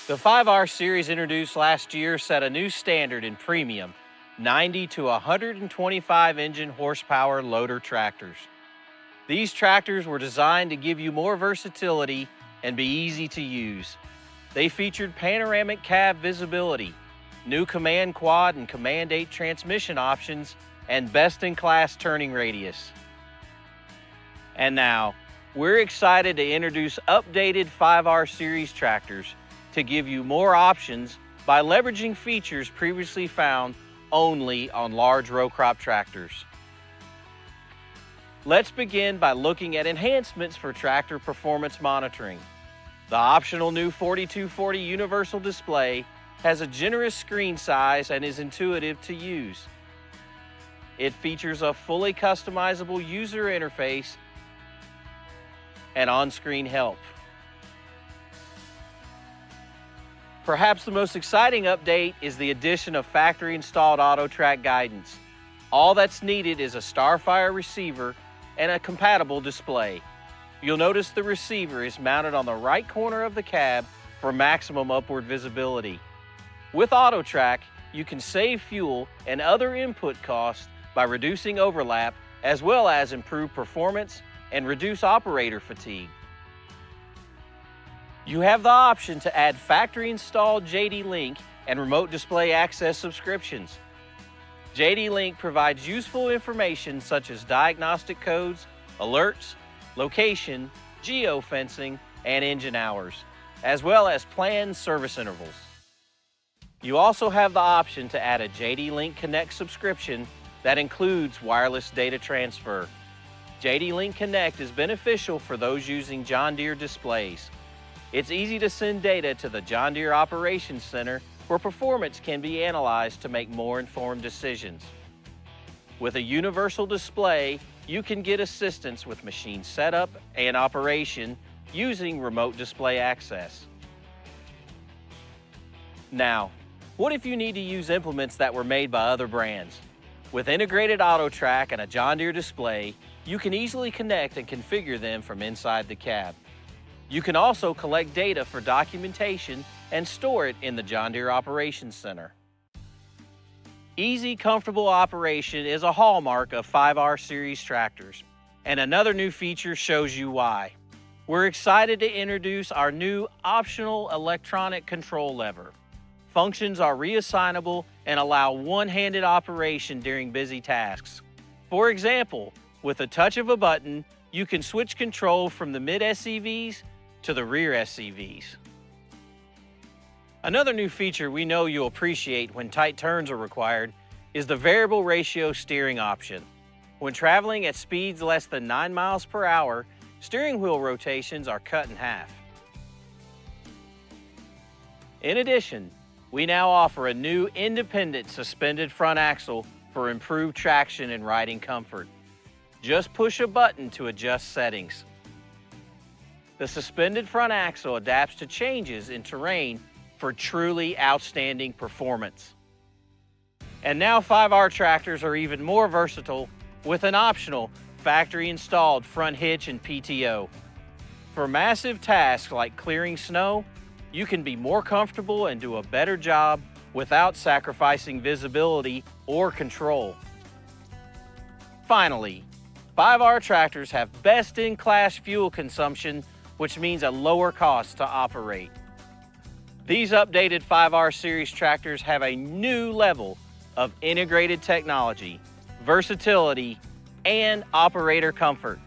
The 5R series introduced last year set a new standard in premium 90 to 125 engine horsepower loader tractors. These tractors were designed to give you more versatility and be easy to use. They featured panoramic cab visibility, new Command Quad and Command 8 transmission options, and best-in-class turning radius. And now, we're excited to introduce updated 5R series tractors to give you more options by leveraging features previously found only on large row crop tractors. Let's begin by looking at enhancements for tractor performance monitoring. The optional new 4240 universal display has a generous screen size and is intuitive to use. It features a fully customizable user interface and on-screen help. Perhaps the most exciting update is the addition of factory-installed AutoTrack guidance. All that's needed is a Starfire receiver and a compatible display. You'll notice the receiver is mounted on the right corner of the cab for maximum upward visibility. With AutoTrack, you can save fuel and other input costs by reducing overlap, as well as improve performance and reduce operator fatigue. You have the option to add factory-installed JD Link and remote display access subscriptions. JD Link provides useful information such as diagnostic codes, alerts, location, geofencing, and engine hours, as well as planned service intervals. You also have the option to add a JD Link Connect subscription that includes wireless data transfer. JD Link Connect is beneficial for those using John Deere displays. It's easy to send data to the John Deere Operations Center where performance can be analyzed to make more informed decisions. With a universal display, you can get assistance with machine setup and operation using remote display access. Now, what if you need to use implements that were made by other brands? With integrated AutoTrack and a John Deere display, you can easily connect and configure them from inside the cab. You can also collect data for documentation and store it in the John Deere Operations Center. Easy, comfortable operation is a hallmark of 5R series tractors, and another new feature shows you why. We're excited to introduce our new optional electronic control lever. Functions are reassignable and allow one-handed operation during busy tasks. For example, with a touch of a button, you can switch control from the mid SCVs to the rear SCVs. Another new feature we know you'll appreciate when tight turns are required is the variable ratio steering option. When traveling at speeds less than 9 miles per hour, steering wheel rotations are cut in half. In addition, we now offer a new independent suspended front axle for improved traction and riding comfort. Just push a button to adjust settings. The suspended front axle adapts to changes in terrain for truly outstanding performance. And now 5R tractors are even more versatile with an optional factory-installed front hitch and PTO. For massive tasks like clearing snow, you can be more comfortable and do a better job without sacrificing visibility or control. Finally, 5R tractors have best-in-class fuel consumption, which means a lower cost to operate. These updated 5R series tractors have a new level of integrated technology, versatility, and operator comfort.